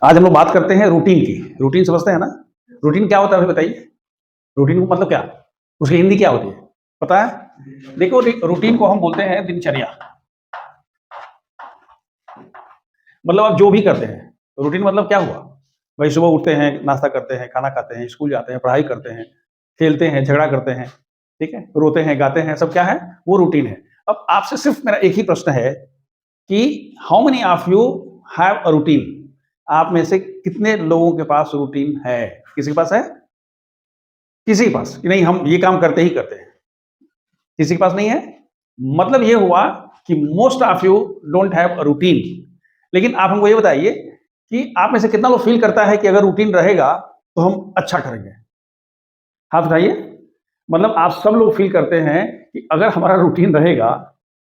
आज हम लोग बात करते हैं रूटीन की। रूटीन समझते हैं ना? रूटीन क्या होता है हमें बताइए। रूटीन को मतलब क्या, उसकी हिंदी क्या होती है पता है? देखो, रूटीन को हम बोलते हैं दिनचर्या। मतलब आप जो भी करते हैं, रूटीन मतलब क्या हुआ भाई? सुबह उठते हैं, नाश्ता करते हैं, खाना खाते हैं, स्कूल जाते हैं, पढ़ाई करते हैं, खेलते हैं, झगड़ा करते हैं, ठीक है, रोते हैं, गाते हैं, सब क्या है? वो रूटीन है। अब आपसे सिर्फ मेरा एक ही प्रश्न है कि how many of you have a routine? आप में से कितने लोगों के पास रूटीन है? किसी के पास है? किसी के पास कि नहीं, हम ये काम करते ही करते हैं? किसी के पास नहीं है। मतलब ये हुआ कि most of you don't have a routine. लेकिन आप हमको ये बताइए कि आप में से कितना लोग फील करता है कि अगर रूटीन रहेगा तो हम अच्छा करेंगे? हाथ उठाइए। मतलब आप सब लोग फील करते हैं कि अगर हमारा रूटीन रहेगा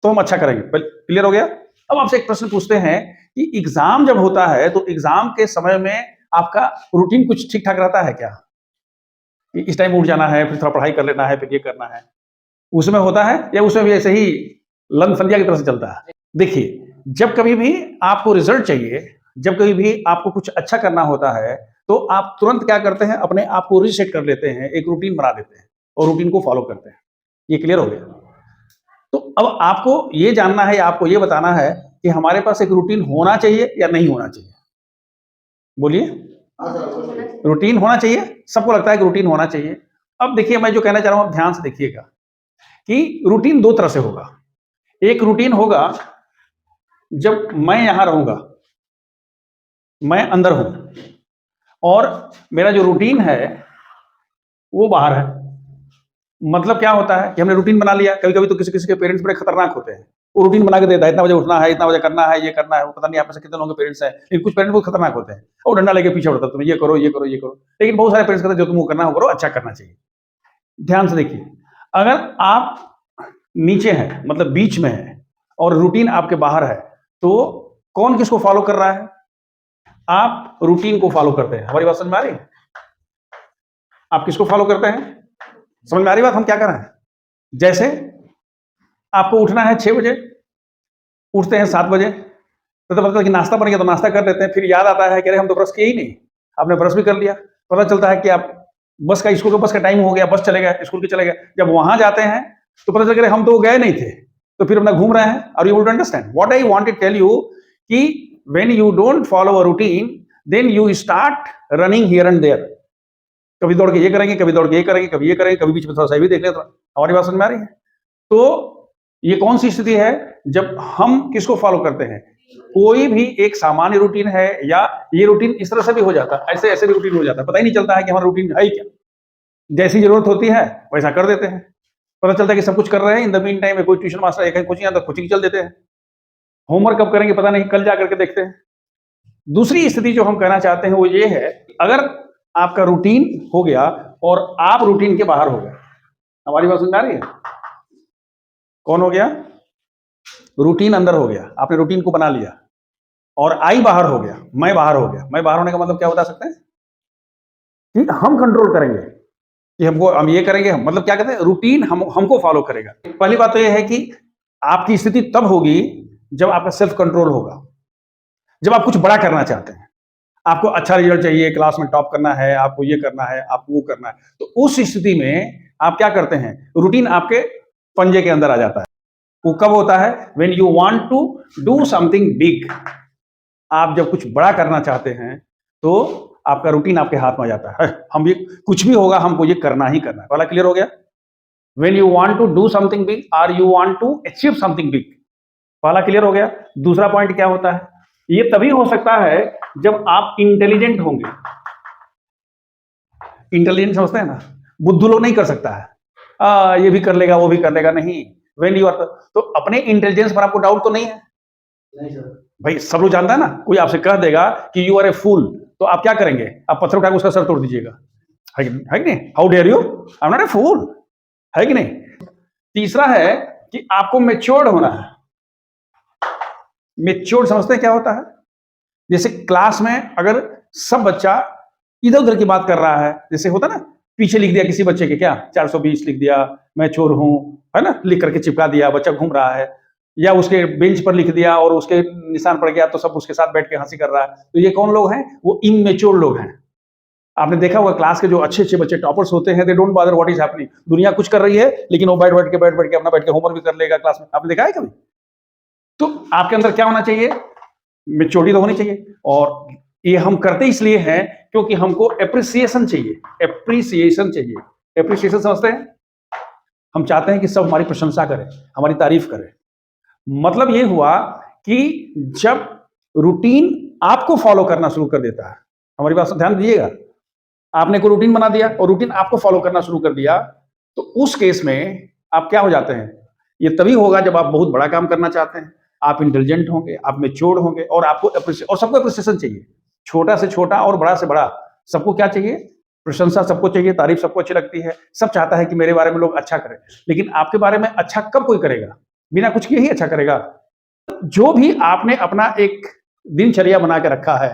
तो हम अच्छा करेंगे। क्लियर हो गया? अब आपसे एक प्रश्न पूछते हैं कि एग्जाम जब होता है तो एग्जाम के समय में आपका रूटीन कुछ ठीक ठाक रहता है क्या? कि इस टाइम उठ जाना है, फिर थोड़ा पढ़ाई कर लेना है, फिर ये करना है, उसमें होता है या उसमें भी ऐसे ही लन फंदिया की तरह से चलता है? देखिए, जब कभी भी आपको रिजल्ट चाहिए, जब कभी भी आपको कुछ अच्छा करना होता है, तो आप तुरंत क्या करते हैं? अपने आप को रीसेट कर लेते हैं, एक रूटीन बना देते हैं और रूटीन को फॉलो करते हैं। ये क्लियर हो गया? तो अब आपको ये जानना है या आपको ये बताना है कि हमारे पास एक रूटीन होना चाहिए या नहीं होना चाहिए? बोलिए। रूटीन होना चाहिए। सबको लगता है कि रूटीन होना चाहिए। अब देखिए, मैं जो कहना चाह रहा हूं, आप ध्यान से देखिएगा कि रूटीन दो तरह से होगा। एक रूटीन होगा जब मैं यहां रहूंगा, मैं अंदर हूं, और मेरा जो रूटीन है वो बाहर है। मतलब क्या होता है कि हमने रूटीन बना लिया। कभी कभी तो किसी किसी के पेरेंट्स बड़े खतरनाक होते हैं, वो रूटीन बना के देता है, इतना बजे उठना है, इतना बजे करना है, ये करना है। वो पता नहीं आप में से कितने लोगों के पेरेंट्स हैं, लेकिन कुछ पेरेंट्स बहुत खतरनाक होते हैं, वो डंडा लेके पीछे उड़ता है, तुम ये करो, ये करो, ये करो। लेकिन बहुत सारे पेरेंट्स कहते हैं जो तुमको करना है वो करो, अच्छा करना चाहिए। ध्यान से देखिए, अगर आप नीचे हैं, मतलब बीच में है, और रूटीन आपके बाहर है, तो कौन किसको फॉलो कर रहा है? आप रूटीन को फॉलो करते हैं। हमारी बात समझ में आ रही है? आप किसको फॉलो करते हैं? समझ में आ रही बात? हम क्या कर रहे हैं? जैसे आपको उठना है 6 बजे, उठते हैं 7 बजे, तो मतलब कि नाश्ता बन गया तो नाश्ता कर लेते हैं, फिर याद आता है कि अरे हम तो ब्रश किए ही नहीं। आपने ब्रश भी कर लिया, पता चलता है कि आप बस का, स्कूल का बस का टाइम हो गया, बस चलेगा, स्कूल के चले गए। जब वहां जाते हैं तो पता चल गया हम तो गए नहीं थे, तो फिर अपना घूम रहे हैं। और you would understand what I want to tell you कि when you don't follow a routine, then you start running here and there. कभी दौड़ के ये करेंगे, कभी दौड़ के ये करेंगे, कभी ये करेंगे, कभी बीच में थोड़ा सा भी देख लेते। हमारी बात समझ में आ रही है? तो ये कौन सी स्थिति है जब हम किसको फॉलो करते हैं? कोई भी एक सामान्य रूटीन है, या ये रूटीन इस तरह से भी हो जाता है, ऐसे ऐसे भी रूटीन हो जाता है, पता ही नहीं चलता है कि हमारा रूटीन है क्या। जैसी जरूरत होती है वैसा कर देते हैं। पता चलता है कि सब कुछ कर रहे हैं, इन द मीन टाइम कोई ट्यूशन मास्टर है, कहीं कोचिंग आता, कोचिंग चल देते हैं। होमवर्क कब करेंगे पता नहीं, कल जा करके देखते हैं। दूसरी स्थिति जो हम कहना चाहते हैं वो ये है, अगर आपका रूटीन हो गया और आप रूटीन के बाहर हो गए। हमारी बात समझ आ रही है? कौन हो गया? रूटीन अंदर हो गया, आपने रूटीन को बना लिया, और आई बाहर हो गया, मैं बाहर हो गया। मैं बाहर होने का मतलब क्या बता सकते हैं? कि हम कंट्रोल करेंगे कि हम ये करेंगे। मतलब क्या कहते हैं? रूटीन हमको फॉलो करेगा। पहली बात तो ये है कि आपकी स्थिति तब होगी जब आपका सेल्फ कंट्रोल होगा। जब आप कुछ बड़ा करना चाहते हैं, आपको अच्छा रिजल्ट चाहिए, क्लास में टॉप करना है, आपको ये करना है, आपको वो करना है, तो उस स्थिति में आप क्या करते हैं? रूटीन आपके पंजे के अंदर आ जाता है। वो कब होता है? When you want to do something big. आप जब कुछ बड़ा करना चाहते हैं तो आपका रूटीन आपके हाथ में आ जाता है। हम ये कुछ भी होगा, हमको ये करना ही करना है। वाला क्लियर हो गया? When you want to do something big और you want to achieve something big. वाला क्लियर हो गया? दूसरा पॉइंट क्या होता है? ये तभी हो सकता है जब आप इंटेलिजेंट होंगे। इंटेलिजेंट समझते हैं ना? बुद्धू लोग नहीं कर सकता है, ये भी कर लेगा, वो भी कर लेगा, नहीं। व्हेन यू आर, तो अपने इंटेलिजेंस पर आपको डाउट तो नहीं है? नहीं सर। भाई सब लोग जानता है ना, कोई आपसे कह देगा कि यू आर ए फूल, तो आप क्या करेंगे? आप पत्थर उठाकर उसका सर तोड़ दीजिएगा, है कि नहीं? How dare you, I am not a fool, है कि नहीं? तीसरा है कि आपको मेच्योर्ड होना है। मेच्योर्ड समझते हैं क्या होता है? जैसे क्लास में अगर सब बच्चा इधर उधर की बात कर रहा है, जैसे होता ना, पीछे लिख दिया किसी बच्चे के, क्या 420 लिख दिया, मैं चोर हूं, है ना, लिख करके चिपका दिया, बच्चा घूम रहा है, या उसके बेंच पर लिख दिया और उसके निशान पड़ गया तो सब उसके साथ बैठ के हंसी कर रहा है। तो ये कौन लोग हैं? वो इमेच्योर लोग हैं। आपने देखा होगा क्लास के जो अच्छे-अच्छे बच्चे टॉपर्स होते हैं, they don't bother what is happening. दुनिया कुछ कर रही है लेकिन वो बैठ-बैठ के अपना बैठ के होमवर्क भी कर लेगा क्लास में। आपने देखा है कभी? तो आपके अंदर क्या होना चाहिए? मैच्योरिटी तो होनी चाहिए। और ये हम करते इसलिए हैं क्योंकि हमको एप्रिसिएशन चाहिए। एप्रिसिएशन चाहिए। एप्रिसिएशन समझते हैं? हम चाहते हैं कि सब हमारी प्रशंसा करें, हमारी तारीफ करें। मतलब ये हुआ कि जब रूटीन आपको फॉलो करना शुरू कर देता है, हमारी बात से ध्यान दीजिएगा, आपने कोई रूटीन बना दिया और रूटीन आपको फॉलो करना शुरू कर दिया, तो उस केस में आप क्या हो जाते हैं? ये तभी होगा जब आप बहुत बड़ा काम करना चाहते हैं, आप इंटेलिजेंट होंगे, आप मैच्योर्ड होंगे और आपको और सबको एप्रिसिएशन चाहिए। छोटा से छोटा और बड़ा से बड़ा, सबको क्या चाहिए? प्रशंसा सबको चाहिए, तारीफ सबको अच्छी लगती है। सब चाहता है कि मेरे बारे में लोग अच्छा करें। लेकिन आपके बारे में अच्छा कब कोई करेगा? बिना कुछ किए ही अच्छा करेगा। जो भी आपने अपना एक दिनचर्या बना के रखा है,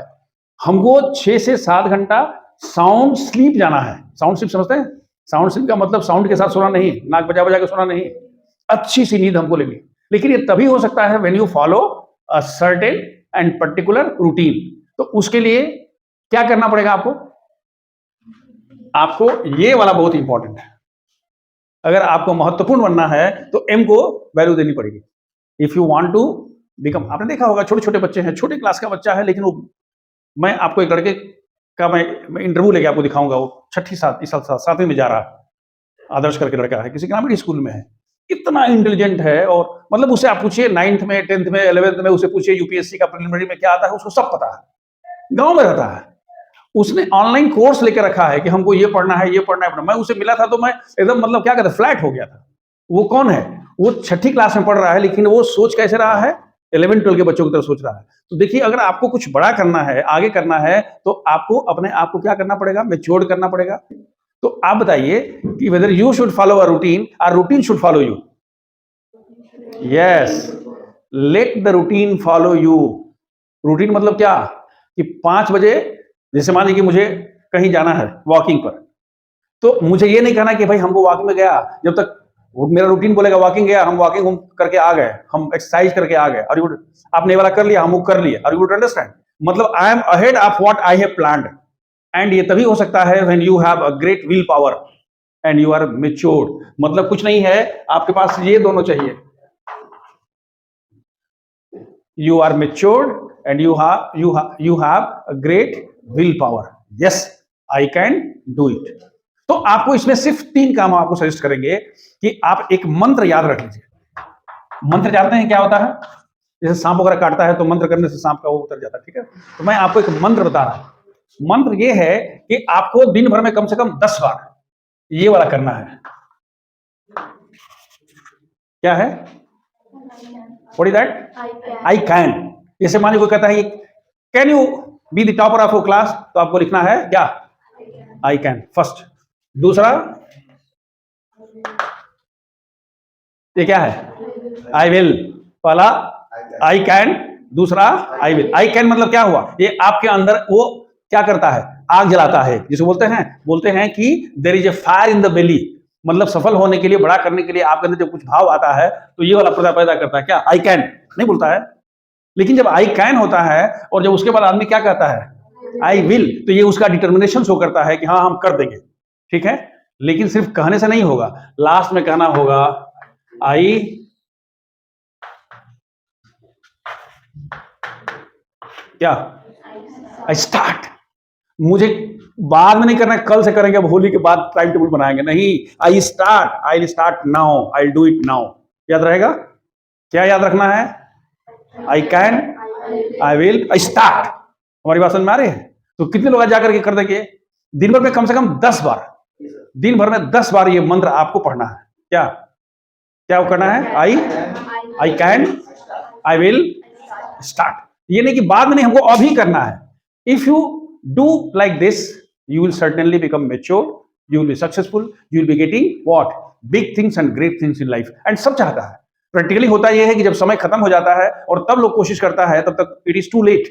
हमको 6 से 7 घंटा साउंड स्लीप जाना है। साउंड स्लीप समझते हैं? साउंड स्लीप का मतलब साउंड के साथ सोना नहीं, नाक बजा-बजा के सोना नहीं। अच्छी सी नींद हमको लेनी। लेकिन ये तभी हो सकता है when you follow a certain and particular routine. तो उसके लिए क्या करना पड़ेगा आपको? आपको ये वाला बहुत इंपॉर्टेंट है। अगर आपको महत्वपूर्ण बनना है तो एम को वैल्यू देनी पड़ेगी। If you want to become, आपने देखा होगा छोटे-छोटे बच्चे हैं, छोटे क्लास का बच्चा है लेकिन वो, मैं आपको एक लड़के का मैं इंटरव्यू लेके आपको दिखाऊंगा। वो छठी सात इस साल 7वीं में जा रहा है, आदर्श करके लड़का है, किसी ग्रामीण स्कूल में है। इतना इंटेलिजेंट है और मतलब उसे आप पूछिए 9th में 10th में 11th में उसे पूछिए यूपीएससी का प्रीलिमिनरी में क्या आता है, उसको सब पता है। गांव में रहता है, उसने ऑनलाइन कोर्स लेकर रखा है कि हमको ये पढ़ना है, ये पढ़ना है। मैं उसे मिला था तो मैं एकदम मतलब क्या कहते फ्लैट हो गया था। वो कौन है? वो छठी क्लास में पढ़ रहा है लेकिन वो सोच कैसे रहा है? 11-12 के बच्चों की तरह सोच रहा है। तो देखिए, अगर आपको कुछ बड़ा करना है, आगे करना है, तो आपको अपने आप को क्या करना पड़ेगा? मैच्योर करना पड़ेगा। तो आप बताइए कि whether you should follow a routine और routine should follow you. Yes, let the routine follow you. Routine मतलब क्या? कि 5 बजे, जैसे मान लीजिए कि मुझे कहीं जाना है वॉकिंग पर, तो मुझे ये नहीं कहना कि भाई हमको वॉकिंग में गया, जब तक वो मेरा रूटीन बोलेगा वॉकिंग गया, हम वॉकिंग करके आ गए, हम एक्सरसाइज करके आ गए, और आपने ये वाला कर लिया, हम वो कर लिए, और यू वुड अंडरस्टैंड। मतलब I am ahead of what I have planned. And ये तभी हो सकता है when you have a great willpower and you are matured. मतलब कुछ नहीं है, आपके पास ये दोनों चाहिए। You are matured and you have a great willpower. Yes, I can do it. तो आपको इसमें सिर्फ 3 काम आपको सजेस्ट करेंगे कि आप एक मंत्र याद रख लीजिए। मंत्र जानते हैं क्या होता है? जैसे सांप वगैरह काटता है तो मंत्र करने से सांप का वो उतर जाता है, ठीक है? तो मैं आपको एक मंत्र बता रहा हूं। मंत्र ये है कि आपको दिन भर में कम से कम 10 बार ये वाला करना है। क्या है? What is that? I can. जैसे मान लीजिए कोई कहता है can you be the topper of your class, तो आपको लिखना है क्या? I can first. दूसरा, ये क्या है? I will. पहला आई कैन, दूसरा आई विल। आई कैन मतलब क्या हुआ? ये आपके अंदर वो क्या करता है? आग जलाता है। जिसे बोलते हैं कि there is a fire in the belly. मतलब सफल होने के लिए, बड़ा करने के लिए आपके अंदर जब कुछ भाव आता है तो ये वाला पैदा करता है। क्या? आई कैन नहीं बोलता है। लेकिन जब आई कैन होता है और जब उसके बाद आदमी क्या कहता है? आई विल, तो ये उसका डिटर्मिनेशन शो करता है कि हाँ हम कर देंगे, ठीक है? लेकिन सिर्फ कहने से नहीं होगा, लास्ट में कहना होगा आई क्या? I start. मुझे बाद में नहीं करना, कल से करेंगे, अब होली के बाद टाइम टेबल बनाएंगे नहीं। I start now, I do it now. याद रहेगा? क्या याद रखना है? I can, I will, I start. हमारी बात समझ में आ रही है? तो कितने लोग जाकर के कर देंगे? दिन भर में कम से कम 10 बार, दिन भर में 10 बार ये मंत्र आपको पढ़ना है। क्या क्या करना है? I can, I will, start. ये नहीं कि बाद में नहीं, हमको अभी करना है। If you do like this, you will certainly become mature, you will be successful, you will be getting what? Big things and great things in life. And सब चाहता है। प्रैक्टिकली होता यह है कि जब समय खत्म हो जाता है और तब लोग कोशिश करता है, तब तक इट इज टू लेट।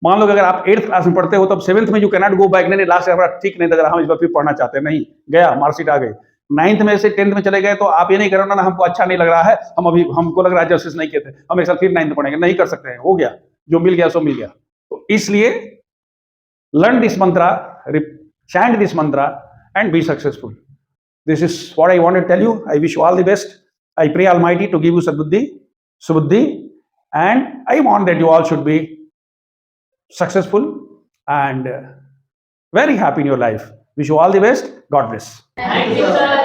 मान लो अगर आप 8th क्लास में पढ़ते हो, तब 7th में यू कैनॉट गो बैक। नहीं, लास्ट हमारा ठीक नहीं लग रहा, हम इस बार फिर पढ़ना चाहते हैं, नहीं गया, मार्कशीट आ गई, 9th में से 10th में चले गए तो आप ये नहीं करो ना हमको अच्छा नहीं लग रहा है, हमको लग रहा है जस्टिस नहीं किए थे, हम एक साल फिर 9th पढ़ेंगे, नहीं कर सकते हैं, हो गया, जो मिल गया सो मिल गया। तो इसलिए learn this mantra, chant this mantra and be successful. This is what I want to tell you. I wish you all the best. I pray Almighty to give you subuddhi, and I want that you all should be successful and very happy in your life. Wish you all the best. God bless. Thank you, sir.